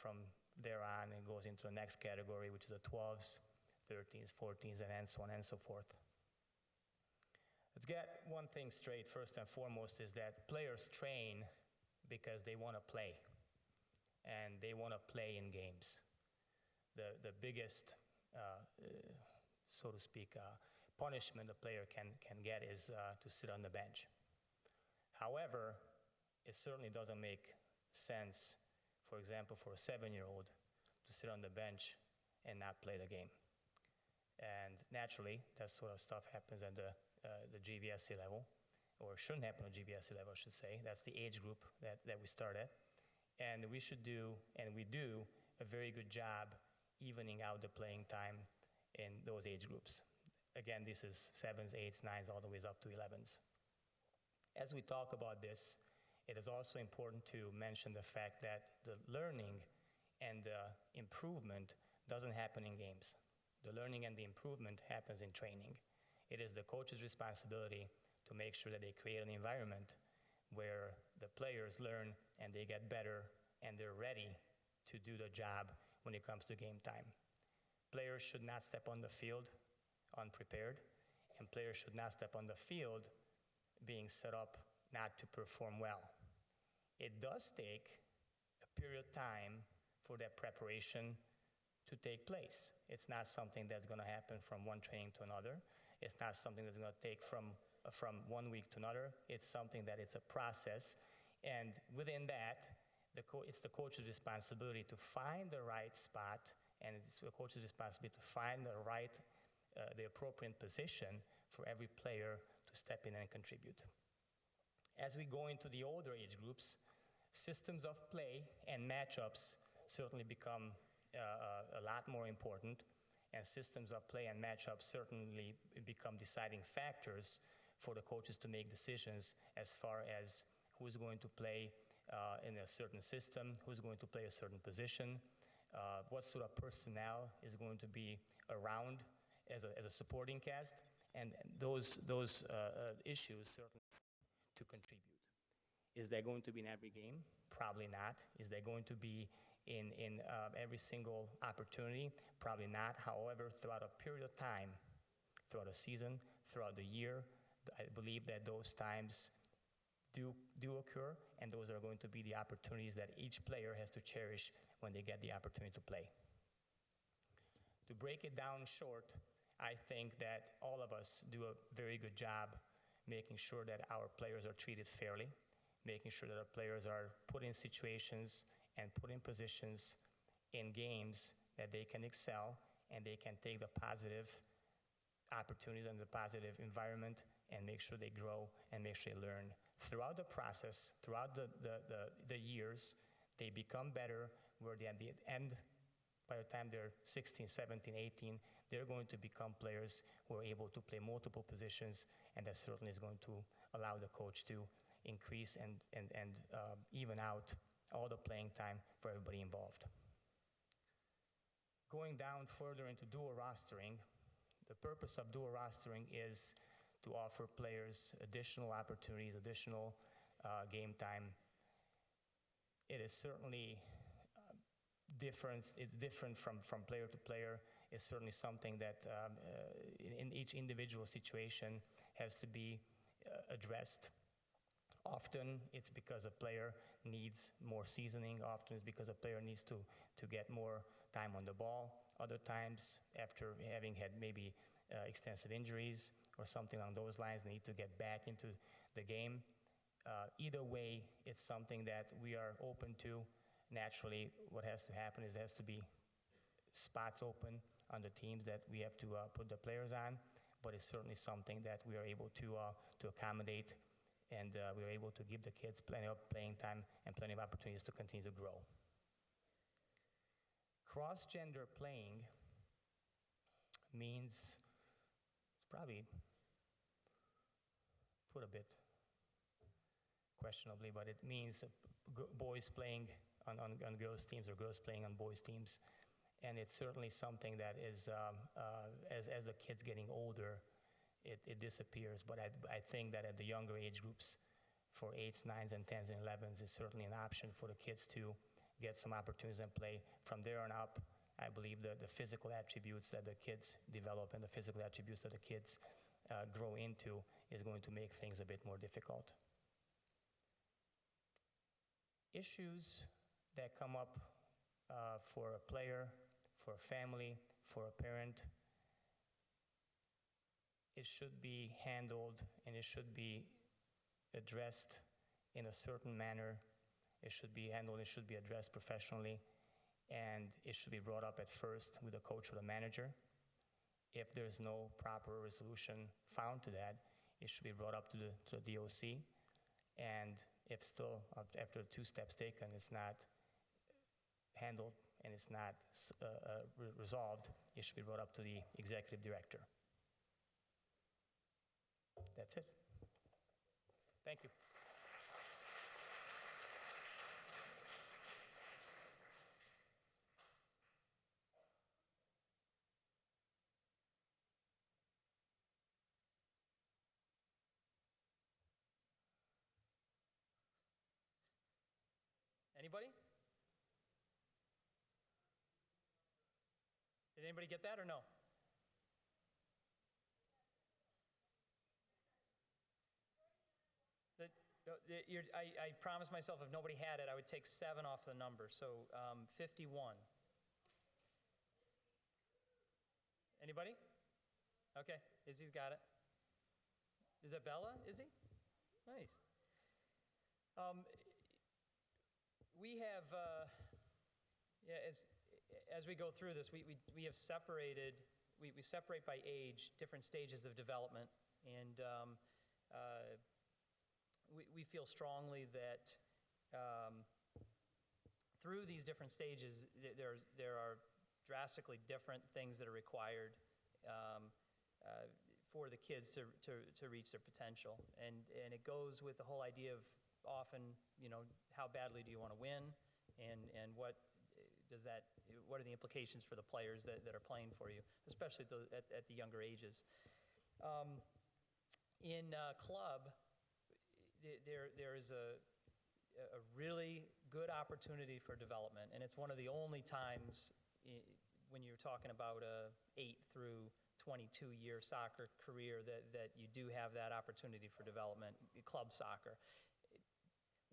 from there on, it goes into the next category, which is the 12s, 13s, 14s, and so on and so forth. Let's get one thing straight first and foremost, is that players train because they want to play, and they want to play in games. The biggest, so to speak, punishment a player can get is to sit on the bench. However, it certainly doesn't make sense, for example, for a 7-year-old to sit on the bench and not play the game. And naturally, that sort of stuff happens at the GVSC level, or shouldn't happen at GVSC level, I should say. That's the age group that we start at. And we should do, and we do, a very good job evening out the playing time in those age groups. Again, this is 7s, 8s, 9s, all the way up to 11s. As we talk about this, it is also important to mention the fact that the learning and the improvement doesn't happen in games. The learning and the improvement happens in training. It is the coach's responsibility to make sure that they create an environment where the players learn and they get better and they're ready to do the job when it comes to game time. Players should not step on the field unprepared, and players should not step on the field being set up not to perform well. It does take a period of time for that preparation to take place. It's not something that's going to happen from one training to another. It's not something that's going to take from 1 week to another. It's something that it's a process, and within that, it's the coach's responsibility to find the right spot, and it's the coach's responsibility to find the appropriate position for every player to step in and contribute. As we go into the older age groups, systems of play and matchups certainly become a lot more important, and systems of play and matchups certainly become deciding factors for the coaches to make decisions as far as who's going to play in a certain system, who's going to play a certain position, what sort of personnel is going to be around as a supporting cast, and those issues certainly to contribute. Is that going to be in every game? Probably not. Is that going to be in every single opportunity? Probably not. However, throughout a period of time, throughout a season, throughout the year, I believe that those times do occur, and those are going to be the opportunities that each player has to cherish when they get the opportunity to play. To break it down short, I think that all of us do a very good job making sure that our players are treated fairly, making sure that our players are put in situations and put in positions in games that they can excel and they can take the positive opportunities and the positive environment and make sure they grow and make sure they learn. Throughout the process, throughout the years, they become better, where they at the end, by the time they're 16, 17, 18, they're going to become players who are able to play multiple positions, and that certainly is going to allow the coach to increase and even out all the playing time for everybody involved. Going down further into dual rostering, the purpose of dual rostering is to offer players additional opportunities, additional game time. It is certainly different from player to player. It's certainly something that in each individual situation has to be addressed. Often it's because a player needs more seasoning. Often it's because a player needs to get more time on the ball. Other times, after having had maybe extensive injuries or something along those lines, they need to get back into the game. Either way, it's something that we are open to. Naturally, what has to happen is there has to be spots open on the teams that we have to put the players on, but it's certainly something that we are able to accommodate, and we are able to give the kids plenty of playing time and plenty of opportunities to continue to grow. Cross-gender playing means, it's probably put a bit questionably, but it means boys playing on girls' teams or girls playing on boys' teams. And it's certainly something that is, as the kids getting older, it disappears. But I think that at the younger age groups, for 8s, 9s, and 10s, and 11s, it's certainly an option for the kids to get some opportunities and play. From there on up, I believe the physical attributes that the kids develop and the physical attributes that the kids grow into is going to make things a bit more difficult. Issues that come up for a player, for a family, for a parent, it should be handled and it should be addressed in a certain manner. It should be handled, it should be addressed professionally, and it should be brought up at first with the coach or the manager. If there's no proper resolution found to that, it should be brought up to the DOC, and if still, after 2 steps taken, it's not handled and it's not resolved, it should be brought up to the executive director. That's it. Thank you. Anybody? Did anybody get that or no? I promised myself if nobody had it, I would take 7 off the number, so 51. Anybody? Okay, Izzy's got it. Is that Bella, Izzy? Nice. We have, as we go through this, we have separated, we separate by age different stages of development, and we feel strongly that through these different stages, there are drastically different things that are required for the kids to reach their potential. And it goes with the whole idea of often, how badly do you want to win, and what are the implications for the players that are playing for you, especially at the younger ages. In club, there is a really good opportunity for development, and it's one of the only times when you're talking about a 8 through 22-year soccer career that you do have that opportunity for development, club soccer.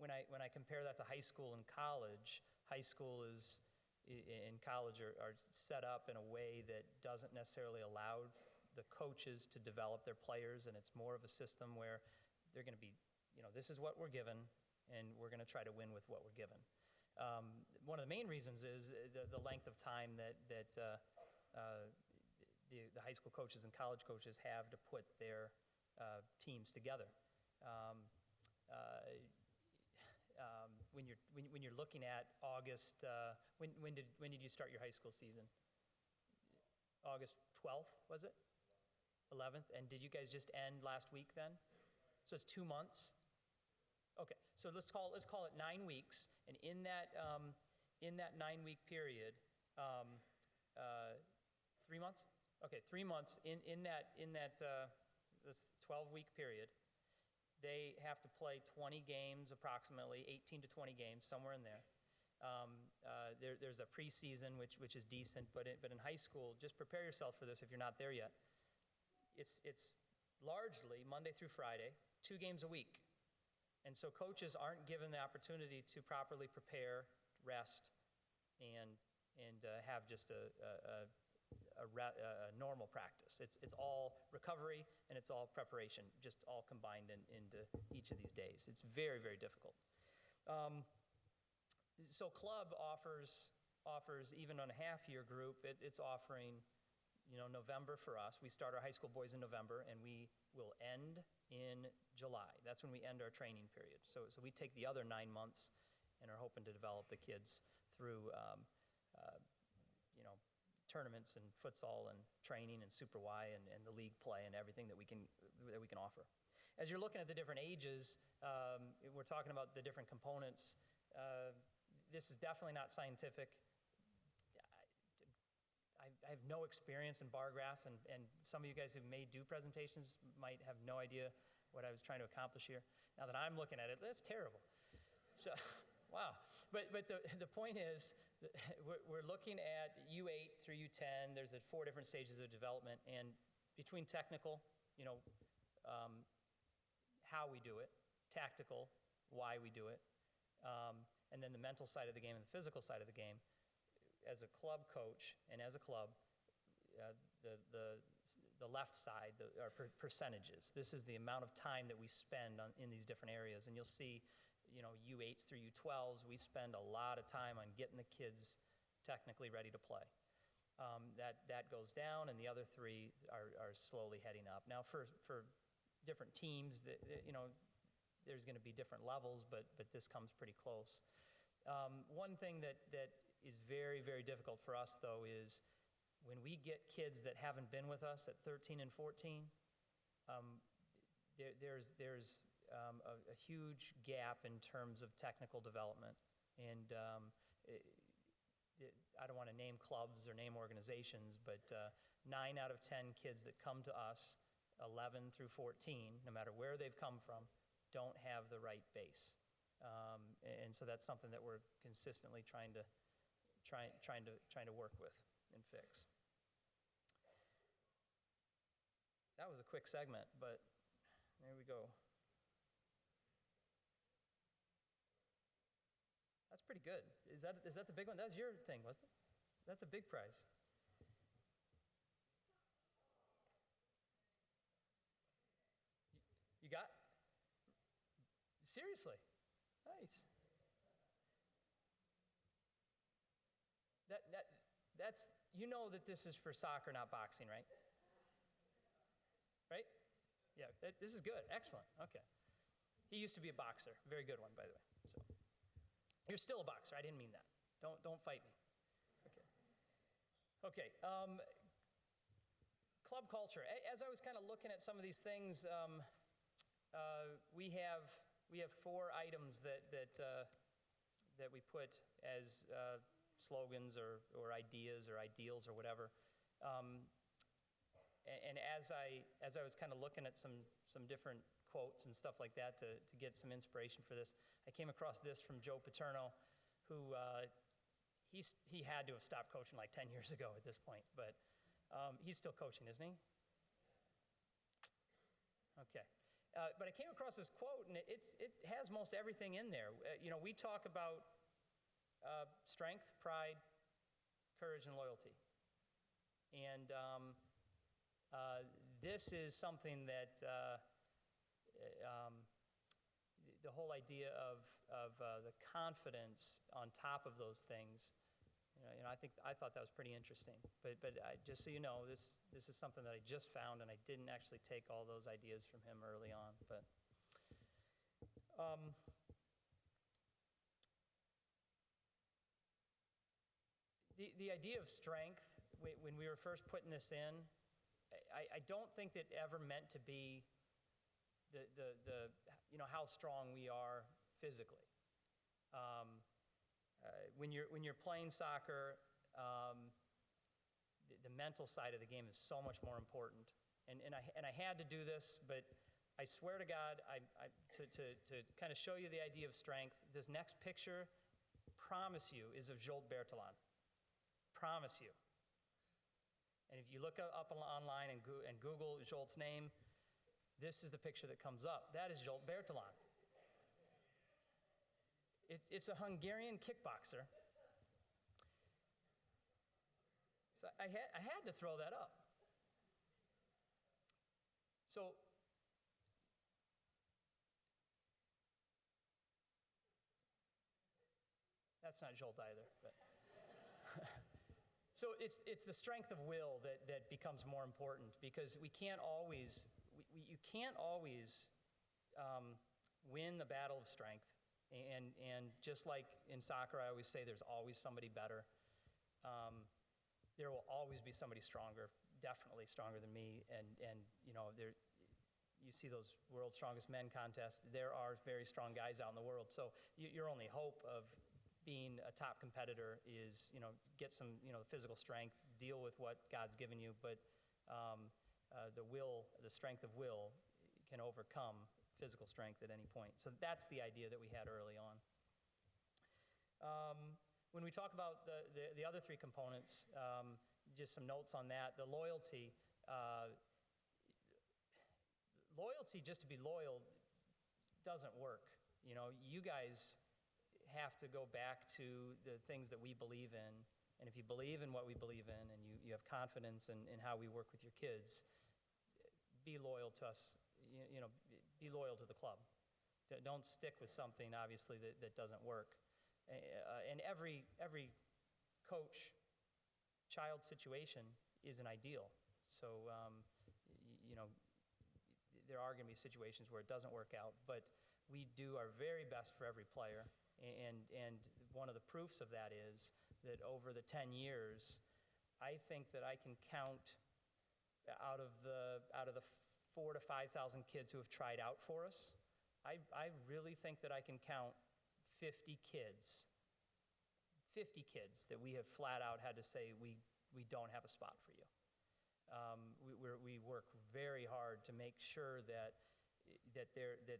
When I compare that to high school and college, high school and college are set up in a way that doesn't necessarily allow the coaches to develop their players, and it's more of a system where they're going to be, this is what we're given, and we're going to try to win with what we're given. One of the main reasons is the length of time that the high school coaches and college coaches have to put their teams together. When you're looking at August, when did you start your high school season? August 12th, was it? 11th, and did you guys just end last week then? So it's 2 months. Okay, so let's call it 9 weeks, and in that 9-week period, 3 months. Okay, 3 months in that this 12-week period. They have to play 20 games, approximately 18 to 20 games, somewhere in there. There's a preseason, which is decent, but in high school, just prepare yourself for this if you're not there yet. It's largely Monday through Friday, 2 games a week. And so coaches aren't given the opportunity to properly prepare, rest, and have just a normal practice. It's all recovery and it's all preparation, just all combined into each of these days. It's very, very difficult. So club offers even on a half-year group, it's offering, November for us. We start our high school boys in November, and we will end in July. That's when we end our training period. So we take the other 9 months and are hoping to develop the kids through tournaments and futsal and training and Super Y and the league play and everything that we can offer. As you're looking at the different ages, we're talking about the different components. This is definitely not scientific. I have no experience in bar graphs, and some of you guys who may do presentations might have no idea what I was trying to accomplish here. Now that I'm looking at it, that's terrible. So Wow. But the point is, we're looking at U8 through U10. There's 4 different stages of development, and between technical, how we do it, tactical, why we do it, and then the mental side of the game and the physical side of the game. As a club coach and as a club, the left side are percentages. This is the amount of time that we spend in these different areas, and you'll see, U8s through U12s, we spend a lot of time on getting the kids technically ready to play. That goes down, and the other 3 are slowly heading up. Now, for different teams, there's going to be different levels, but this comes pretty close. One thing that is very, very difficult for us, though, is when we get kids that haven't been with us at 13 and 14, there's a huge gap in terms of technical development. And I don't want to name clubs or name organizations, but 9 out of 10 kids that come to us, 11 through 14, no matter where they've come from, don't have the right base. And so that's something that we're consistently trying to work with and fix. That was a quick segment, but there we go. That's pretty good. Is that the big one? That was your thing, wasn't it? That's a big prize. You got? Seriously? Nice. That's, that this is for soccer, not boxing, right? Right? Yeah, this is good. Excellent. Okay. He used to be a boxer. Very good one, by the way. So, you're still a boxer. I didn't mean that. Don't fight me. Okay. Club culture. As I was kind of looking at some of these things, we have 4 items that we put as slogans or ideas or ideals or whatever. And as I was kind of looking at some different quotes and stuff like that to get some inspiration for this, I came across this from Joe Paterno, who he had to have stopped coaching like 10 years ago at this point, but he's still coaching, isn't he? Okay. But I came across this quote, and it has most everything in there. We talk about strength, pride, courage, and loyalty. And this is something that the whole idea of the confidence on top of those things, I thought that was pretty interesting. But just so you know, this is something that I just found, and I didn't actually take all those ideas from him early on. But the idea of strength, when we were first putting this in, I don't think it ever meant to be the how strong we are physically. When you're playing soccer, the mental side of the game is so much more important. And I had to do this, but I swear to God, to kind of show you the idea of strength, this next picture, promise you, is of Jolt Bertalan. Promise you. And if you look up online and Google Jolt's name, this is the picture that comes up. That is Jolt Bertalan. It's a Hungarian kickboxer. So I had to throw that up. So that's not Jolt either. But so it's the strength of will that becomes more important, because you can't always win the battle of strength. And just like in soccer, I always say there's always somebody better. There will always be somebody stronger, definitely stronger than me. And you see those World's Strongest Men contests. There are very strong guys out in the world. So your only hope of being a top competitor is, get some, physical strength, deal with what God's given you. But the strength of will can overcome physical strength at any point. So that's the idea that we had early on. When we talk about the other three components, just some notes on that. The loyalty, just to be loyal doesn't work. You know, you guys have to go back to the things that we believe in. And if you believe in what we believe in and you have confidence in how we work with your kids, be loyal to us, be loyal to the club. Don't stick with something, obviously, that doesn't work. And every coach, child situation isn't ideal. So, there are going to be situations where it doesn't work out, but we do our very best for every player. And one of the proofs of that is that over the 10 years, I think that I can count out of the 4,000 to 5,000 kids who have tried out for us, I really think that I can count 50 kids that we have flat out had to say, we don't have a spot for you. We work very hard to make sure that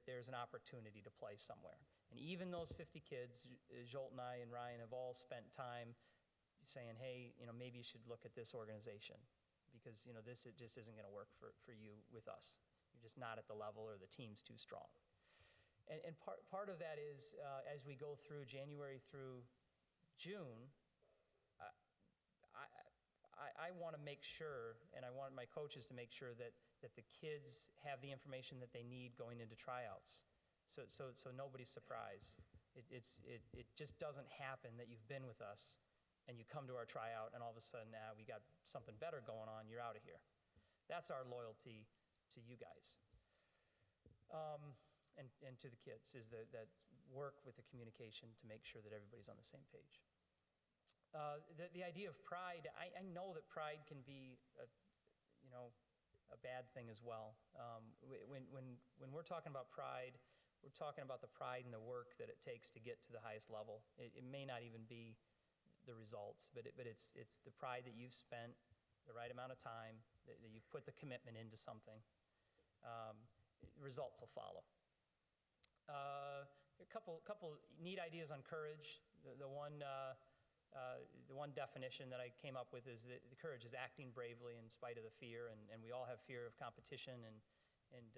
there's an opportunity to play somewhere. And even those 50 kids, Jolt and I and Ryan have all spent time saying, hey, maybe you should look at this organization because, this it just isn't going to work for you with us. You're just not at the level or the team's too strong. And part of that is as we go through January through June, I want to make sure, and I want my coaches to make sure that the kids have the information that they need going into tryouts, so nobody's surprised. It just doesn't happen that you've been with us and you come to our tryout and all of a sudden, we got something better going on, you're out of here. That's our loyalty to you guys. And to the kids, is that work with the communication to make sure that everybody's on the same page. The idea of pride, I know that pride can be a bad thing as well. When we're talking about pride, we're talking about the pride and the work that it takes to get to the highest level. It may not even be the results, but it's the pride that you've spent the right amount of time, that you've put the commitment into something. Results will follow. A couple neat ideas on courage. The one definition that I came up with is that the courage is acting bravely in spite of the fear, and we all have fear of competition, and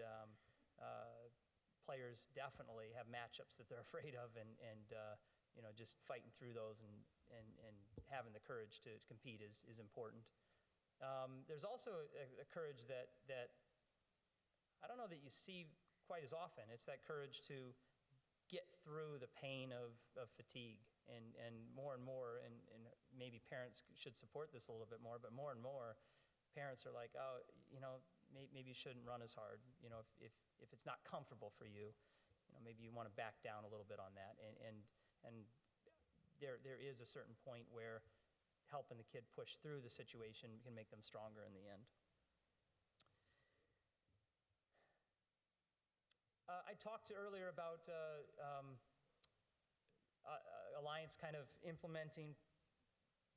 players definitely have matchups that they're afraid of, and just fighting through those and having the courage to compete is important. There's also a courage that I don't know that you see quite as often. It's that courage to get through the pain of fatigue, and more, and maybe parents should support this a little bit more, but more and more parents are like, oh, maybe you shouldn't run as hard. If it's not comfortable for you, maybe you want to back down a little bit on that. And there is a certain point where helping the kid push through the situation can make them stronger in the end. I talked earlier about Alliance kind of implementing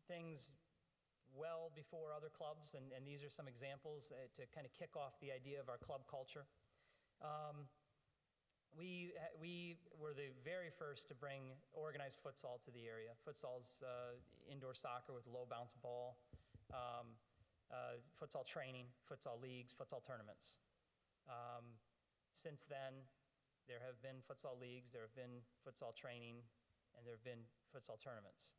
things well before other clubs, and these are some examples to kind of kick off the idea of our club culture. We were the very first to bring organized futsal to the area. Futsal's indoor soccer with low bounce ball, futsal training, futsal leagues, futsal tournaments. Since then, there have been futsal leagues, there have been futsal training, and there have been futsal tournaments.